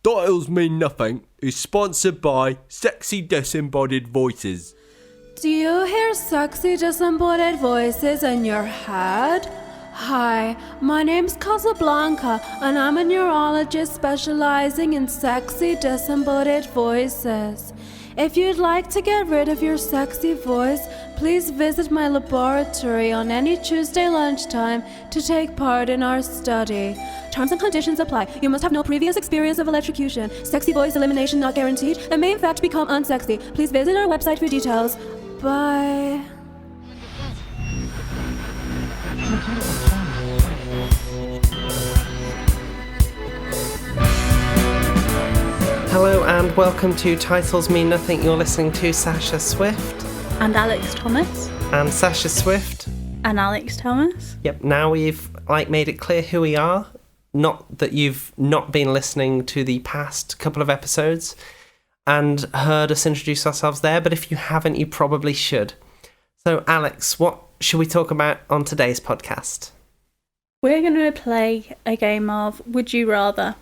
Titles Mean Nothing is sponsored by Sexy Disembodied Voices. Do you hear sexy disembodied voices in your head? Hi, my name's Casablanca and I'm a neurologist specializing in sexy disembodied voices. If you'd like to get rid of your sexy voice, please visit my laboratory on any Tuesday lunchtime to take part in our study. Terms and conditions apply. You must have no previous experience of electrocution. Sexy voice elimination not guaranteed and may in fact become unsexy. Please visit our website for details. Bye. Hello and welcome to Titles Mean Nothing. You're listening to Sasha Swift. And Alex Thomas. And Sasha Swift. And Alex Thomas. Yep, now we've made it clear who we are. Not that you've not been listening to the past couple of episodes and heard us introduce ourselves there, but if you haven't, you probably should. So Alex, what should we talk about on today's podcast? We're going to play a game of Would You Rather.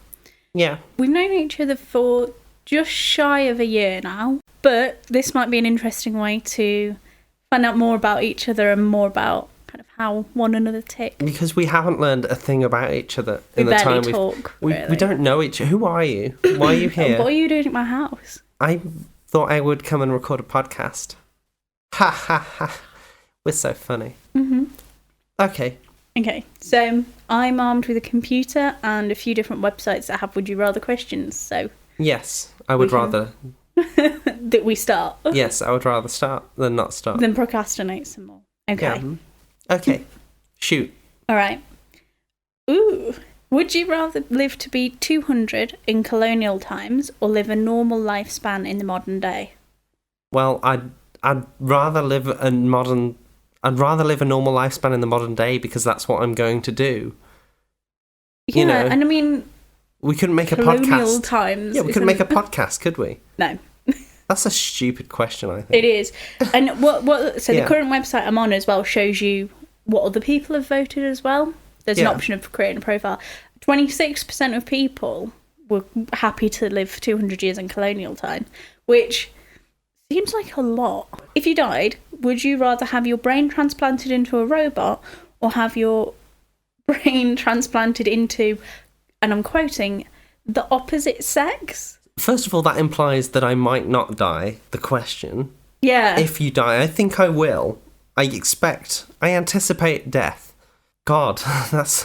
Yeah. We've known each other for just shy of a year now, but this might be an interesting way to find out more about each other and more about kind of how one another tick. Because we haven't learned a thing about each other in We the time barely talk, we really. don't know each other. Who are you? Why are you here? What are you doing at my house? I thought I would come and record a podcast. Ha ha ha. We're so funny. Mm-hmm. Okay. Okay, so I'm armed with a computer and a few different websites that have Would You Rather questions, so... Yes, I would rather... that we start. Yes, I would rather start than not start. Then procrastinate some more. Okay. Yeah. Okay, shoot. All right. Ooh. Would you rather live to be 200 in colonial times or live a normal lifespan in the modern day? Well, I'd rather live a normal lifespan in the modern day because that's what I'm going to do. Yeah, you know, and I mean... We couldn't make a colonial podcast. times... Yeah, we couldn't make a podcast, could we? No. That's a stupid question, I think. It is. And so Yeah. the current website I'm on as well shows you what other people have voted as well. There's an Yeah. option of creating a profile. 26% of people were happy to live for 200 years in colonial time, which seems like a lot. If you died, would you rather have your brain transplanted into a robot or have your brain transplanted into, and I'm quoting, the opposite sex? First of all, that implies that I might not die, the question. Yeah. If you die, I think I will. I anticipate death. God, that's...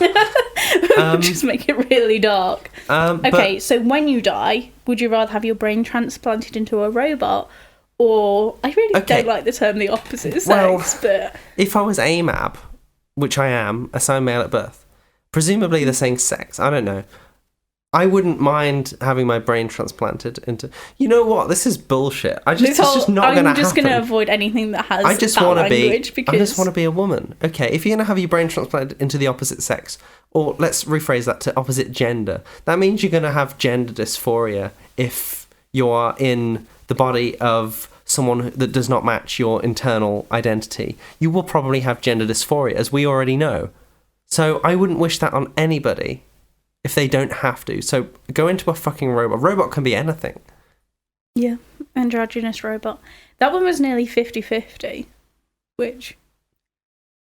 Just make it really dark. Okay, but, so when you die, would you rather have your brain transplanted into a robot, or I really don't like the term the opposite sex, but if I was AMAB, which I am, assigned male at birth, presumably the same sex, I don't know. I wouldn't mind having my brain transplanted into... You know what? This is bullshit. It's just not going to happen. I'm just going to avoid anything that has I just that want to language be. because... I just want to be a woman. Okay, if you're going to have your brain transplanted into the opposite sex, or let's rephrase that to opposite gender, that means you're going to have gender dysphoria if you are in the body of someone that does not match your internal identity. You will probably have gender dysphoria, as we already know. So I wouldn't wish that on anybody if they don't have to. So go into a fucking robot. Robot can be anything. Yeah, androgynous robot. That one was nearly 50-50, which...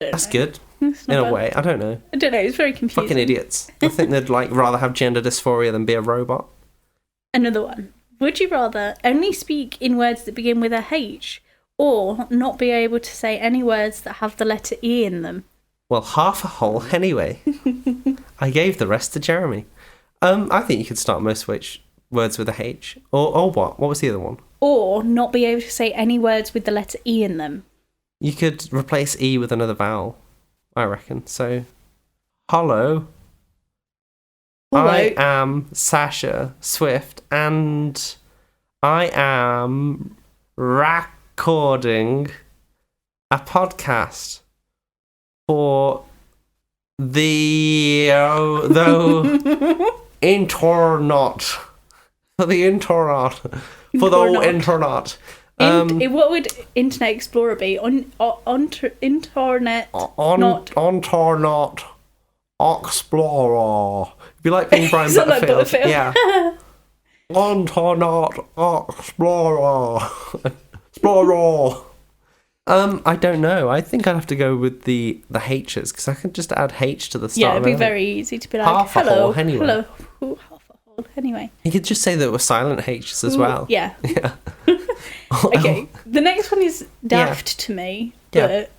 That's good, It's in not a bad. way. I don't know. I don't know, it's very confusing. Fucking idiots. I think they'd rather have gender dysphoria than be a robot. Another one. Would you rather only speak in words that begin with a H, or not be able to say any words that have the letter E in them? Well, half a hole anyway. I gave the rest to Jeremy. I think you could start most words with a H. Or what? What was the other one? Or not be able to say any words with the letter E in them. You could replace E with another vowel, I reckon. So, hello. I am Sasha Swift, and I am recording a podcast for the internet. For the internet. For the internet. What would Internet Explorer be? Internet. Internet Explorer. It'd be like being Brian Is that like Butterfield. Butterfield? Yeah. Internet Explorer. Explorer. I don't know. I think I'd have to go with the H's because I could just add H to the start. Yeah, it'd be of very easy to be like, half a hello, hole anyway. hello. Ooh, half a hole anyway. You could just say that we're silent H's as Ooh, well. Yeah. Yeah. Okay, the next one is daft to me, but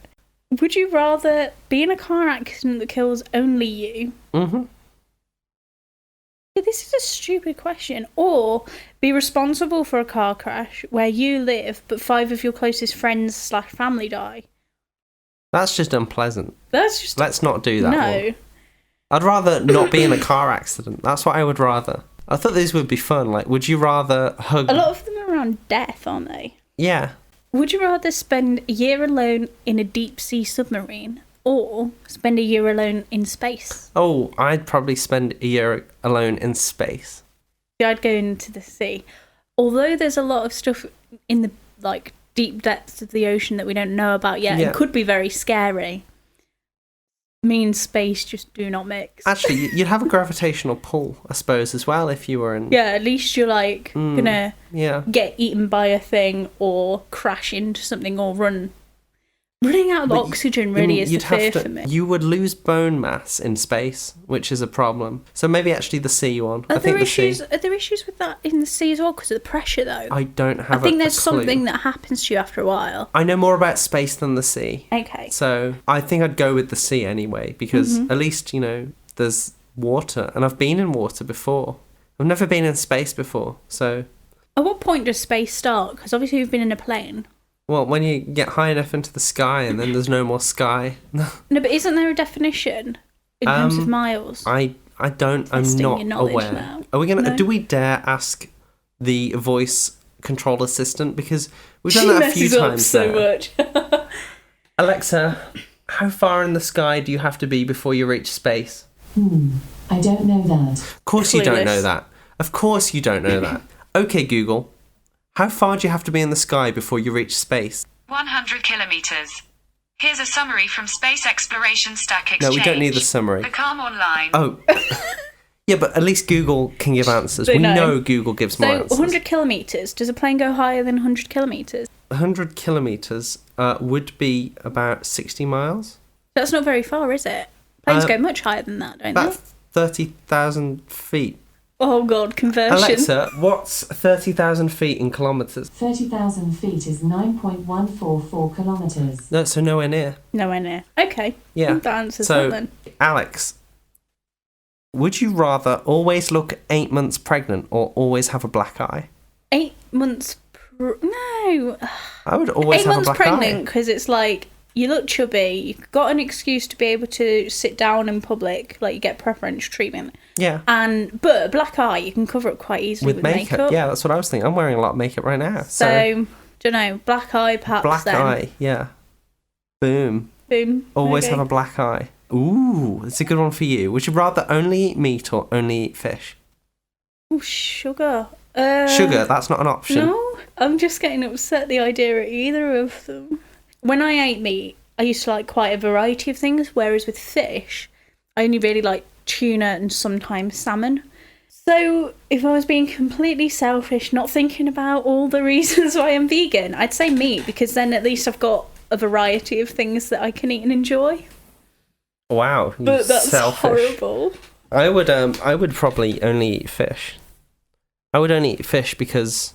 would you rather be in a car accident that kills only you? Mm-hmm. This is a stupid question. Or be responsible for a car crash where you live, but 5 of your closest friends / family die. That's just unpleasant. That's just... Let's not do that No. one. I'd rather not be in a car accident. That's what I would rather. I thought these would be fun. Like, would you rather hug... A lot of them are around death, aren't they? Yeah. Would you rather spend a year alone in a deep-sea submarine or spend a year alone in space? Oh, I'd probably spend a year alone in space. I'd go into the sea. Although there's a lot of stuff in the deep depths of the ocean that we don't know about yet, Yeah. it could be very scary. Me and space just do not mix. Actually, you'd have a gravitational pull, I suppose, as well if you were in... Yeah, at least you're gonna Yeah. get eaten by a thing or crash into something or running out of oxygen really is the fear for me. You would lose bone mass in space, which is a problem. So maybe actually the sea one. Are I think there the sea. issues with that in the sea as well because of the pressure though? I don't have I think a there's clue. something that happens to you after a while. I know more about space than the sea. Okay. So I think I'd go with the sea anyway, because Mm-hmm. at least, there's water. And I've been in water before. I've never been in space before. So, At what point does space start? Because obviously you've been in a plane. well, when you get high enough into the sky and then there's no more sky. No, but isn't there a definition in terms of miles? I'm Testing not your knowledge aware. now. Are we gonna? No? Do we dare ask the voice control assistant, because we've She done that a few messes up times so now. much. Alexa, how far in the sky do you have to be before you reach space? I don't know that. Of course you don't Clueless. know that. Of course you don't know that. Okay, Google. How far do you have to be in the sky before you reach space? 100 kilometers. Here's a summary from Space Exploration Stack No, Exchange. we don't need the summary. Become online. Oh. Yeah, but at least Google can give answers. They We know. know Google gives more So answers. 100 kilometres. Does a plane go higher than 100 kilometres? 100 kilometres would be about 60 miles. That's not very far, is it? Planes Uh, go much higher than that, don't About they? 30,000 feet. Oh god, conversion. Alexa, what's 30,000 feet in kilometres? 30,000 feet is 9.144 kilometres. No, so nowhere near. Nowhere near. Okay. Yeah. That answers So, that then. Alex, would you rather always look 8 months pregnant or always have a black eye? 8 months. No. I would always 8 have a months black pregnant eye. because it's like you look chubby. You've got an excuse to be able to sit down in public, like you get preferential treatment. Yeah. But a black eye you can cover up quite easily With makeup. Yeah, that's what I was thinking. I'm wearing a lot of makeup right now. So, don't know. Black eye, perhaps. black then. eye, yeah. Boom. Boom. Always Okay. have a black eye. Ooh, that's a good one for you. Would you rather only eat meat or only eat fish? Oh, sugar. Sugar, that's not an option. No, I'm just getting upset at the idea of either of them. When I ate meat, I used to like quite a variety of things, whereas with fish, I only really like tuna and sometimes salmon. So if I was being completely selfish, not thinking about all the reasons why I'm vegan, I'd say meat, because then at least I've got a variety of things that I can eat and enjoy. Wow, you But that's selfish. horrible. I would probably only eat fish. I would only eat fish because,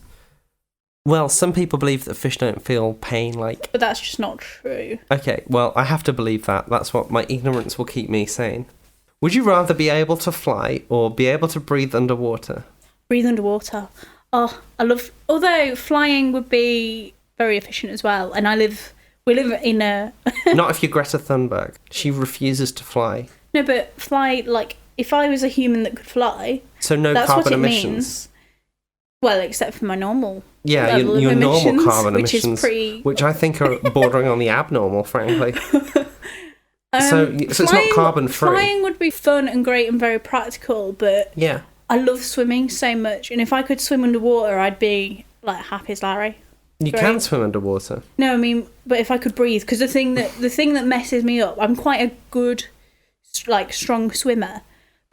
well, some people believe that fish don't feel pain. Like, But that's just not true. okay, well, I have to believe that. That's what my ignorance will keep me sane. Would you rather be able to fly or be able to breathe underwater? Breathe underwater. Oh, I love. Although flying would be very efficient as well, and we live in a Not if you're Greta Thunberg. She refuses to fly. no, but fly like if I was a human that could fly, So no that's carbon what it emissions. means. Well, except for my normal. Yeah, level your of normal emissions, carbon which is emissions, pretty. which I think are bordering on the abnormal, frankly. So it's not carbon-free. Flying would be fun and great and very practical, but Yeah. I love swimming so much, and if I could swim underwater, I'd be like happy as Larry. You Great. can swim underwater. No, I mean, but if I could breathe, because the thing that messes me up, I'm quite a good, like, strong swimmer,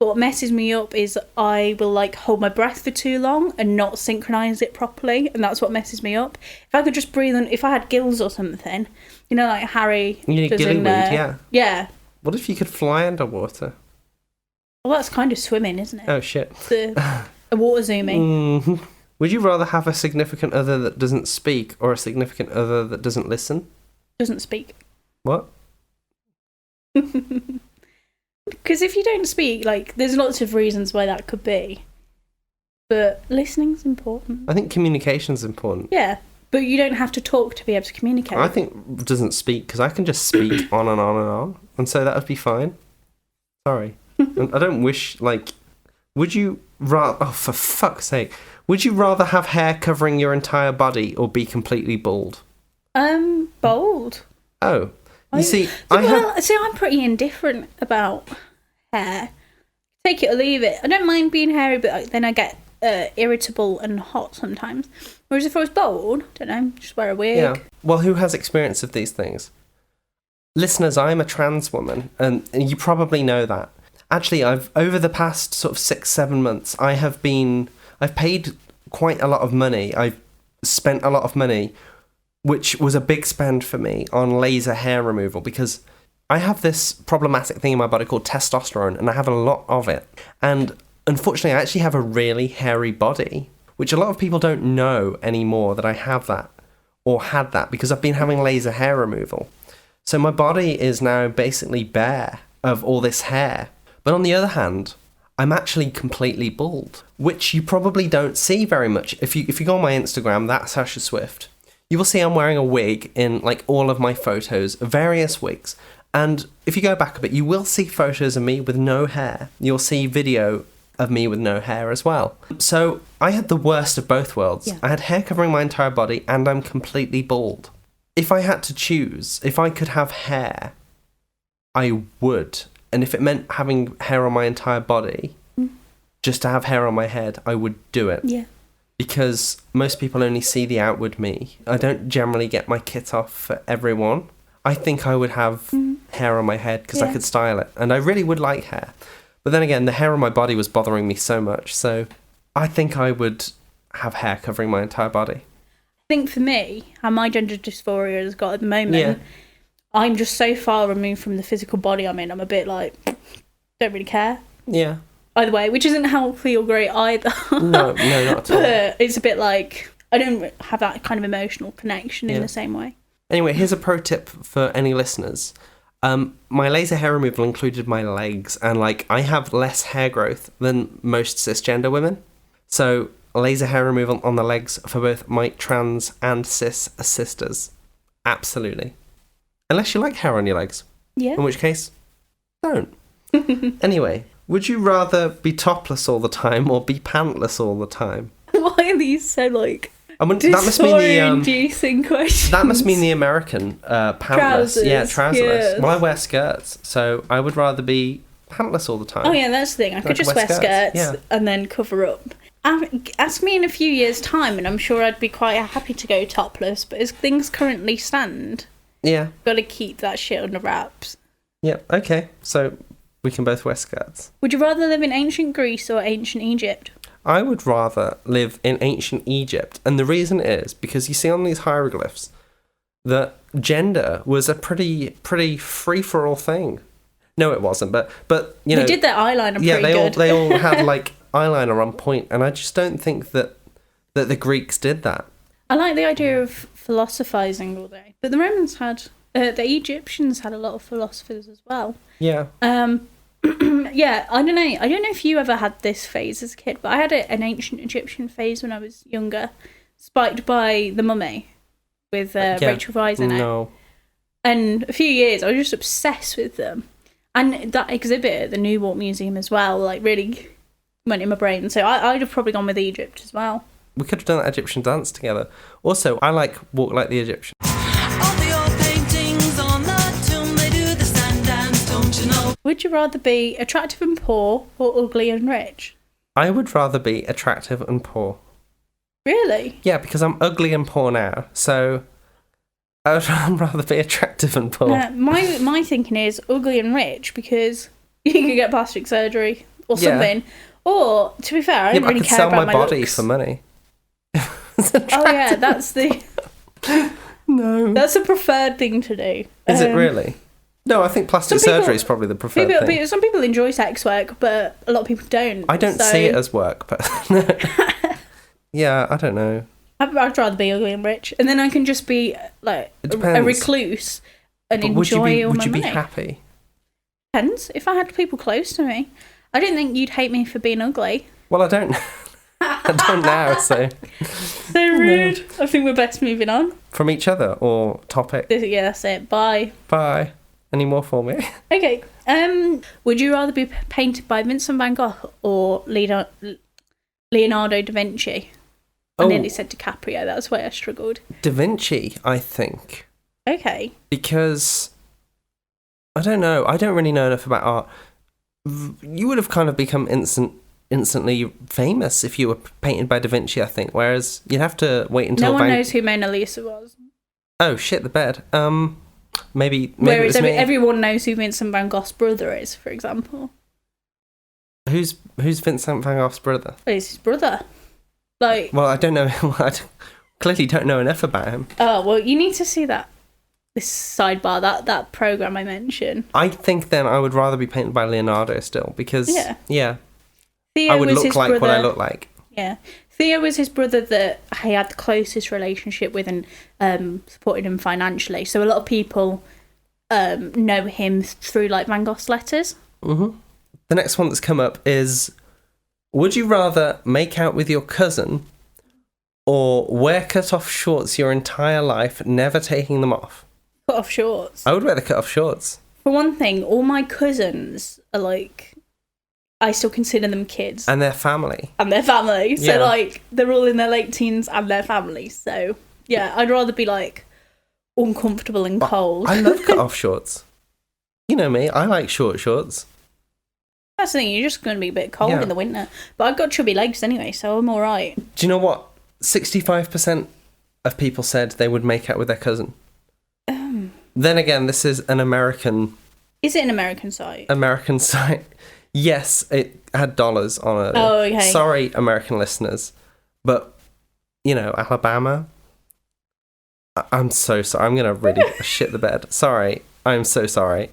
But what messes me up is I will like hold my breath for too long and not synchronize it properly, and that's what messes me up. If I could just breathe, and if I had gills or something, you know, like Harry You need does gilly in weed, yeah. Yeah. What if you could fly underwater? Well, that's kind of swimming, isn't it? Oh shit. It's a water zooming. Mhm. Would you rather have a significant other that doesn't speak or a significant other that doesn't listen? Doesn't speak. What? Because if you don't speak, like, there's lots of reasons why that could be. But listening's important. I think communication's important. Yeah, but you don't have to talk to be able to communicate. I think doesn't speak because I can just speak on and on and on, and so that would be fine. Sorry, and I don't wish like. Would you rather? Oh, for fuck's sake! Would you rather have hair covering your entire body or be completely bald? Bold. Oh, you see, I'm pretty indifferent about hair. Take it or leave it. I don't mind being hairy, but then I get irritable and hot sometimes. Whereas if I was bald, don't know, just wear a wig. Yeah. Well, who has experience of these things? Listeners, I'm a trans woman, and you probably know that. Actually, I've over the past sort of 6-7 months, I've paid quite a lot of money. I've spent a lot of money, which was a big spend for me on laser hair removal because I have this problematic thing in my body called testosterone, and I have a lot of it. And unfortunately, I actually have a really hairy body, which a lot of people don't know anymore that I have that or had that because I've been having laser hair removal. So my body is now basically bare of all this hair. But on the other hand, I'm actually completely bald, which you probably don't see very much. If you go on my Instagram, that's Sasha Swift, you will see I'm wearing a wig in like all of my photos, various wigs. And if you go back a bit, you will see photos of me with no hair. You'll see video of me with no hair as well. So I had the worst of both worlds. Yeah. I had hair covering my entire body and I'm completely bald. If I had to choose, if I could have hair, I would. And if it meant having hair on my entire body, just to have hair on my head, I would do it. Yeah. Because most people only see the outward me. I don't generally get my kit off for everyone. I think I would have hair on my head because I could style it. And I really would like hair. But then again, the hair on my body was bothering me so much. So I think I would have hair covering my entire body. I think for me, how my gender dysphoria has got at the moment, I'm just so far removed from the physical body I'm in. I'm a bit like, don't really care. Yeah. Either way, which isn't healthy or great either. No, not at all. But it's a bit like, I don't have that kind of emotional connection in the same way. Anyway, here's a pro tip for any listeners. My laser hair removal included my legs, and like I have less hair growth than most cisgender women. So laser hair removal on the legs for both my trans and cis sisters. Absolutely. Unless you like hair on your legs. Yeah. In which case, don't. Anyway, would you rather be topless all the time or be pantless all the time? Why are these so like That must mean inducing questions? That must mean the American pantless. Trousers, Yeah, trouserless. yes. Well, I wear skirts, so I would rather be pantless all the time. Oh yeah, that's the thing. I could just wear skirts and then cover up. Ask me in a few years' time, and I'm sure I'd be quite happy to go topless. But as things currently stand, Yeah. got to keep that shit under wraps. Yeah. Okay. So we can both wear skirts. Would you rather live in ancient Greece or ancient Egypt? I would rather live in ancient Egypt, and the reason is because you see on these hieroglyphs that gender was a pretty free for all thing. No, it wasn't, but you know They did their eyeliner pretty good. they all had like eyeliner on point, and I just don't think that the Greeks did that. I like the idea of philosophizing all day, but the Romans had, the Egyptians had a lot of philosophers as well. Yeah. Yeah, I don't know if you ever had this phase as a kid, but I had an ancient Egyptian phase when I was younger, spiked by The Mummy with Rachel Weisz in it. No. And a few years, I was just obsessed with them. And that exhibit at the Newark Museum as well, like, really went in my brain. So I'd have probably gone with Egypt as well. We could have done that Egyptian dance together. Also, I like Walk Like the Egyptian. All the old paintings on the tomb, they do the stand dance, don't you know? Would you rather be attractive and poor or ugly and rich? I would rather be attractive and poor. Really? Yeah, because I'm ugly and poor now, so I would rather be attractive and poor. My thinking is ugly and rich because you can get plastic surgery or Yeah. something. Or, to be fair, I Yeah, don't but I really could care sell about my my body looks. for money. Oh yeah, that's the No. that's a preferred thing to do. Is it really? No, I think plastic some people- surgery is probably the preferred thing. Some people enjoy sex work, but a lot of people don't. I don't so see it as work, but yeah, I don't know. I'd rather be ugly and rich, and then I can just be like It a depends. recluse and But would you enjoy be all would my you be money. happy? Depends. If I had people close to me, I don't think you'd hate me for being ugly. Well, I don't. I don't now. So So rude. I think we're best moving on. from each other or topic. Yeah, that's it. Bye. Bye. Any more for me? Okay. Would you rather be painted by Vincent van Gogh or Leonardo da Vinci? I Oh. nearly said DiCaprio. That's why I struggled. Da Vinci, I think, Okay. because I don't know. I don't really know enough about art. You would have kind of become instantly famous if you were painted by Da Vinci, I think. Whereas you'd have to wait until No one knows who Mona Lisa was. Oh shit, the bed. Maybe it Whereas was me. everyone knows who Vincent van Gogh's brother is, for example. Who's Vincent van Gogh's brother? It's his brother. Like, Well, I don't know. Clearly don't know enough about him. oh, well, you need to see this sidebar, that program I mentioned. I think then I would rather be painted by Leonardo still because Yeah. Theo I would was look his like brother. what I look like. Yeah. Theo was his brother that he had the closest relationship with and supported him financially. So a lot of people know him through like Van Gogh's letters. The next one that's come up is: would you rather make out with your cousin or wear cut-off shorts your entire life, never taking them off? Cut off shorts. I would wear the cut-off shorts. For one thing, all my cousins are like, I still consider them kids. And their family. And their family. So, Yeah. like, they're all in their late teens and their family. So, yeah, I'd rather be, like, uncomfortable and cold. I love cut-off shorts. You know me, I like short shorts. That's the thing, you're just going to be a bit cold Yeah. in the winter. But I've got chubby legs anyway, so I'm all right. Do you know what? 65% of people said they would make out with their cousin. Then again, this is an American Is it an American site? site. Yes, it had dollars on it. Oh, okay. Sorry, American listeners. But, you know, Alabama. I'm so sorry. I'm going to really shit the bed. Sorry. I'm so sorry.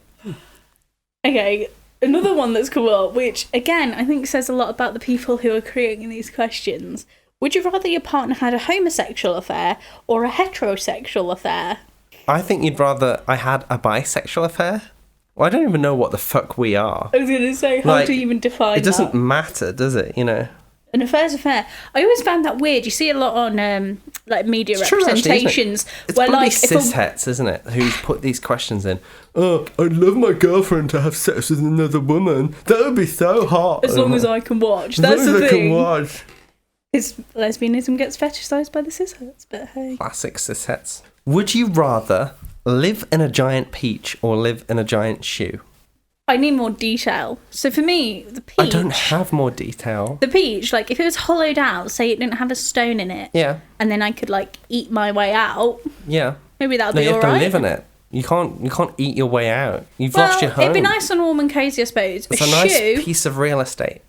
Okay, another one that's come up, which, again, I think says a lot about the people who are creating these questions. Would you rather your partner had a homosexual affair or a heterosexual affair? I think you'd rather I had a bisexual affair. Well, I don't even know what the fuck we are. I was going to say, how Like, do you even define It doesn't that? matter, does it? You know? An affair's affair. I always found that weird. You see it a lot on like media It's true, actually, isn't it? representations It's where probably like if a, cishets, isn't it, who's put these questions in. Oh, I'd love my girlfriend to have sex with another woman. That would be so hot. as long as I can watch. As That's long as the I can thing. watch. Because lesbianism gets fetishized by the cishets, but hey. Classic cishets. Would you rather live in a giant peach or live in a giant shoe? I need more detail. So for me, the peach. I don't have more detail. The peach, like if it was hollowed out, say it didn't have a stone in it, Yeah, and then I could like eat my way out, yeah. maybe that would No, be you have alright. to live in it. You can't eat your way out. You've lost your home. It'd be nice and warm and cozy, I suppose. It's a a nice shoe, piece of real estate.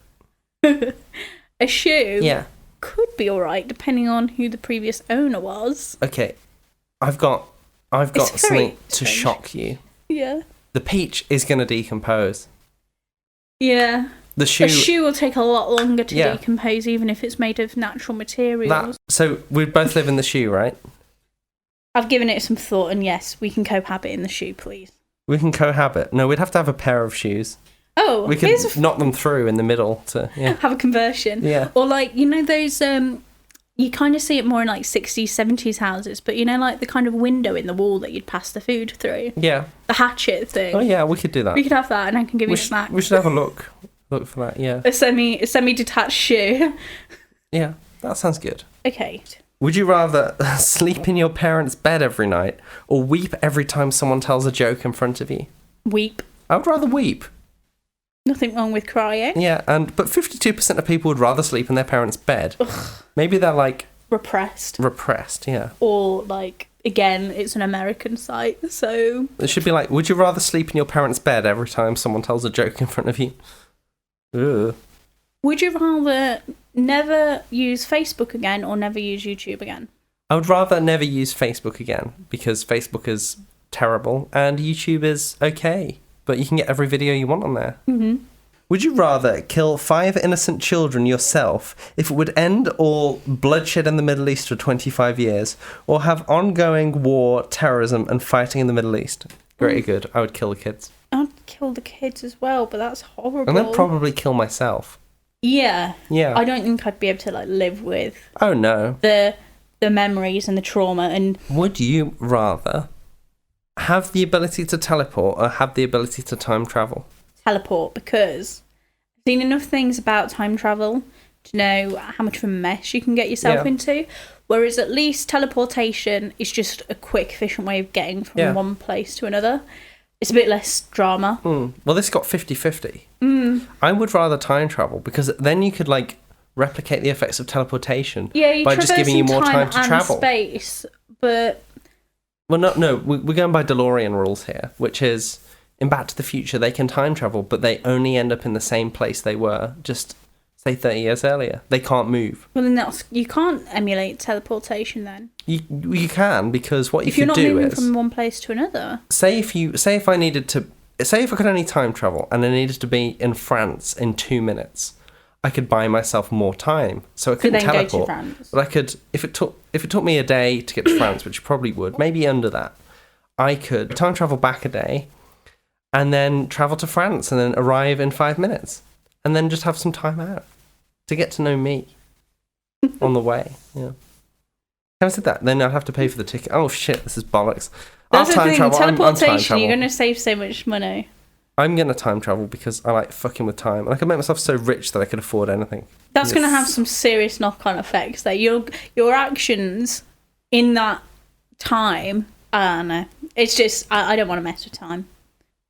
a shoe Yeah. could be alright depending on who the previous owner was. Okay. I've got It's very something to strange. shock you. Yeah. The peach is going to decompose. Yeah. The shoe. A shoe will take a lot longer to Yeah. decompose, even if it's made of natural materials. So we both live in the shoe, right? I've given it some thought, and yes, we can cohabit in the shoe, please. We can cohabit. No, we'd have to have a pair of shoes. Oh, We could here's knock them through in the middle to have a conversion. Yeah. Or like, you know those, you kind of see it more in like 60s, 70s houses, but you know like the kind of window in the wall that you'd pass the food through? Yeah. The hatchet thing. Oh yeah, we could do that. We could have that, and I can give you We snacks. we should have a look. Look for that. Yeah. A semi-detached shoe. Yeah. That sounds good. Okay. Would you rather sleep in your parents' bed every night or weep every time someone tells a joke in front of you? Weep. I would rather weep. Nothing wrong with crying. Yeah, but 52% of people would rather sleep in their parents' bed. Maybe they're like Repressed. repressed, yeah. Or like, again, it's an American site, so It should be like, would you rather sleep in your parents' bed every time someone tells a joke in front of you? Ugh. Would you rather never use Facebook again or never use YouTube again? I would rather never use Facebook again because Facebook is terrible and YouTube is okay, but you can get every video you want on there. Mm-hmm. Would you rather kill 5 innocent children yourself if it would end all bloodshed in the Middle East for 25 years, or have ongoing war, terrorism, and fighting in the Middle East? Very good. I would kill the kids. I'd kill the kids as well, but that's horrible. And then probably kill myself. Yeah. Yeah. I don't think I'd be able to like live with Oh, no. the memories and the trauma. And Would you rather have the ability to teleport or have the ability to time travel? teleport, because I've seen enough things about time travel to know how much of a mess you can get yourself Yeah. into. Whereas at least teleportation is just a quick, efficient way of getting from Yeah. one place to another. It's a bit less drama. Well, this got 50-50. Mm. I would rather time travel because then you could like replicate the effects of teleportation Yeah, you're by just giving you more time to and travel. space, but Well, no, we're going by DeLorean rules here, which is in Back to the Future they can time travel, but they only end up in the same place they were just say 30 years earlier. They can't move. well, then you can't emulate teleportation then. You can, because what you If you're could not do moving is from one place to another. say if I could only time travel and I needed to be in France in 2 minutes, I could buy myself more time, so I couldn't then go to teleport. France. But I could, if it took me a day to get to France, which it probably would, maybe under that, I could time travel back a day, and then travel to France, and then arrive in 5 minutes, and then just have some time out to get to know me on the way. Yeah. Having said that, then I'd have to pay for the ticket. Oh shit, this is bollocks. That's I'll the time thing, travel. I'm time teleportation, travel. you're going to save so much money. I'm going to time travel because I like fucking with time. And I could make myself so rich that I could afford anything. That's going to have Yes. some serious knock-on effects there. Your actions in that time, I don't know. It's just, I don't want to mess with time.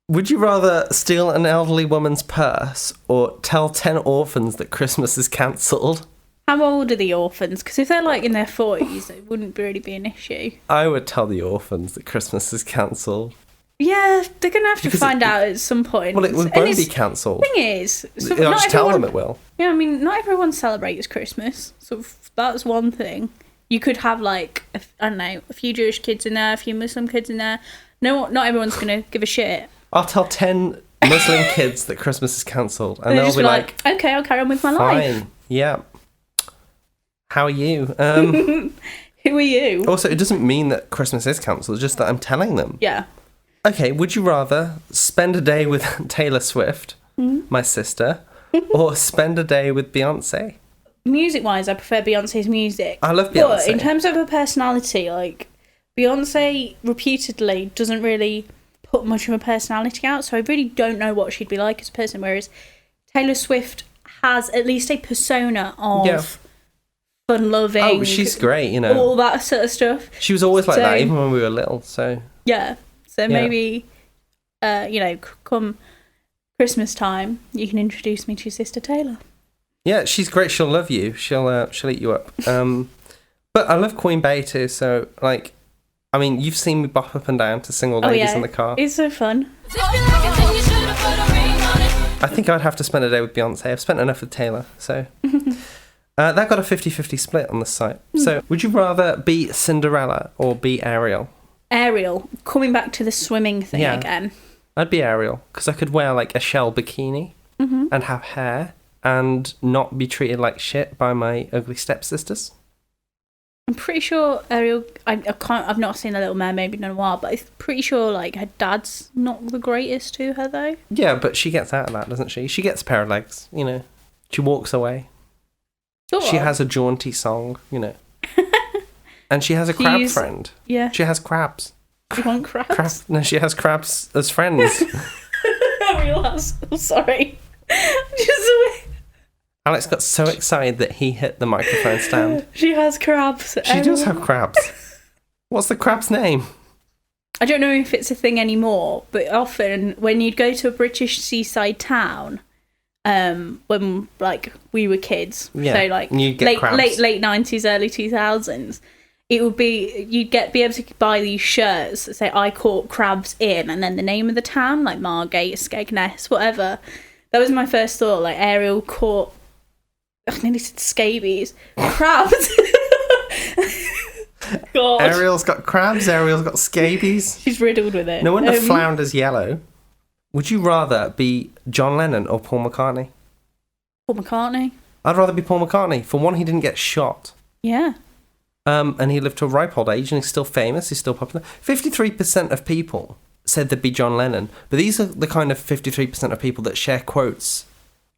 Would you rather steal an elderly woman's purse or tell 10 orphans that Christmas is cancelled? How old are the orphans? Because if they're like in their 40s, it wouldn't really be an issue. I would tell the orphans that Christmas is cancelled. Yeah, they're going to have to Because find out at some point. Well, it And won't be it's- cancelled. thing is, so I'll not just tell them everyone- it will. Yeah, I mean, not everyone celebrates Christmas, so that's one thing. You could have like, I don't know, a few Jewish kids in there, a few Muslim kids in there. No, not everyone's going to give a shit. I'll tell 10 Muslim kids that Christmas is cancelled. And They'll they'll just be be like, okay, I'll carry on with my life. fine, yeah. How are you? Who are you? Also, it doesn't mean that Christmas is cancelled, it's just that I'm telling them. Yeah. Okay, would you rather spend a day with Taylor Swift, my sister, or spend a day with Beyonce? Music-wise, I prefer Beyonce's music. I love But Beyonce. in terms of her personality, like, Beyonce reputedly doesn't really put much of a personality out, so I really don't know what she'd be like as a person, whereas Taylor Swift has at least a persona of Yeah. fun-loving. Oh, she's great, you know. All that sort of stuff. She was always like So- that, even when we were little, so... Yeah. So maybe, come Christmas time, you can introduce me to your sister Taylor. Yeah, she's great, she'll love you, she'll eat you up. But I love Queen Bey too, so, like... I mean, you've seen me bop up and down to single ladies in the car. It's so fun. I think I'd have to spend a day with Beyonce. I've spent enough with Taylor, so... that got a 50-50 split on the site. So, would you rather be Cinderella or be Ariel? Ariel, coming back to the swimming thing Yeah. again. I'd be Ariel, because I could wear, like, a shell bikini and have hair and not be treated like shit by my ugly stepsisters. I'm pretty sure Ariel. I've not seen The Little Mermaid in a while, but I'm pretty sure like her dad's not the greatest to her though. Yeah, but she gets out of that, doesn't she? She gets a pair of legs, you know. She walks away. Sort She of. has a jaunty song, you know. And she has a crab She's- friend. Yeah. She has crabs. Do you want crabs? No, she has crabs as friends. Ariel has. I'm sorry. Just Alex got so excited that he hit the microphone stand. she has crabs. She does have crabs. What's the crab's name? I don't know if it's a thing anymore, but often when you'd go to a British seaside town, when like we were kids, Yeah, so like and you'd get crabs. late 90s, early 2000s, it would be you'd be able to buy these shirts that say "I caught crabs in," and then the name of the town, like Margate, Skegness, whatever. That was my first thought. Like Ariel caught. I nearly said scabies. Crabs. God. Ariel's got crabs. Ariel's got scabies. She's riddled with it. No wonder Flounder's yellow. Would you rather be John Lennon or Paul McCartney? Paul McCartney. I'd rather be Paul McCartney. For one, he didn't get shot. Yeah. And he lived to a ripe old age, and he's still famous. He's still popular. 53% of people said they'd be John Lennon, but these are the kind of 53% of people that share quotes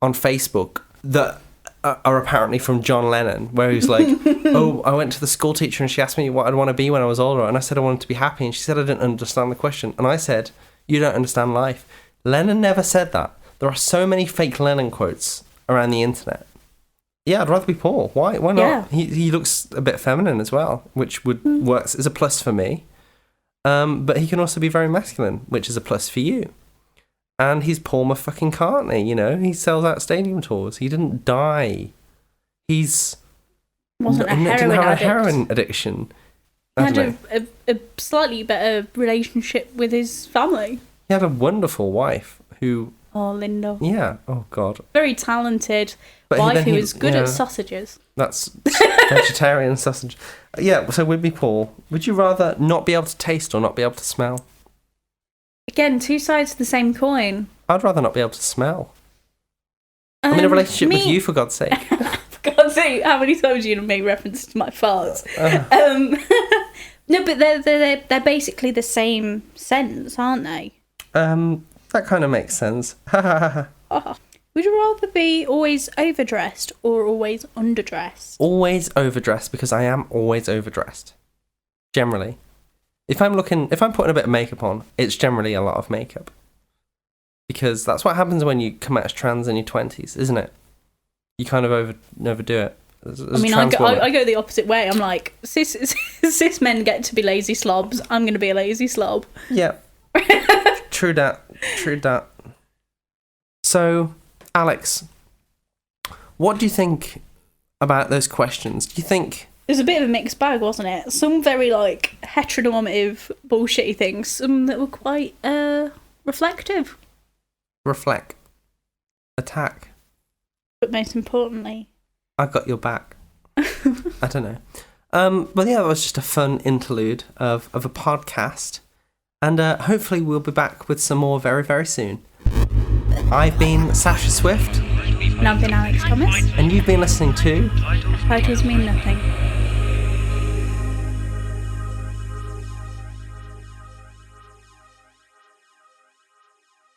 on Facebook that are apparently from John Lennon, where he's like, "Oh, I went to the school teacher and she asked me what I'd want to be when I was older, and I said I wanted to be happy, and she said I didn't understand the question, and I said, you don't understand life." Lennon never said that. There are so many fake Lennon quotes around the internet. Yeah, I'd rather be Paul. Why not? Yeah. He looks a bit feminine as well, which would works as a plus for me. But he can also be very masculine, which is a plus for you. And he's Paul McCartney, you know. He sells out stadium tours. He didn't die. He's Wasn't a didn't heroin have addict. a heroin addiction. He I had don't know. a slightly better relationship with his family. He had a wonderful wife who, Oh, Linda. yeah, oh God. Very talented But wife then who he- is good yeah. at sausages. That's vegetarian sausage. Yeah, so would be Paul. Would you rather not be able to taste or not be able to smell? Again, two sides of the same coin. I'd rather not be able to smell. I'm in a relationship with you, for God's sake. For God's sake, how many times are you going to make reference to my farts? No, but they're basically the same sense, aren't they? That kind of makes sense. Oh. Would you rather be always overdressed or always underdressed? Always overdressed, because I am always overdressed. Generally. If I'm putting a bit of makeup on, it's generally a lot of makeup. Because that's what happens when you come out as trans in your 20s, isn't it? You kind of overdo it. As I mean, I go the opposite way. I'm like, cis men get to be lazy slobs. I'm going to be a lazy slob. Yeah. True that. So, Alex, what do you think about those questions? Do you think... It was a bit of a mixed bag, wasn't it? Some very, like, heteronormative, bullshitty things. Some that were quite reflective. Reflect. Attack. But most importantly... I got your back. I don't know. But yeah, that was just a fun interlude of a podcast. And hopefully we'll be back with some more very, very soon. I've been Sasha Swift. And I've been Alex Thomas. And you've been listening to... Titles mean nothing.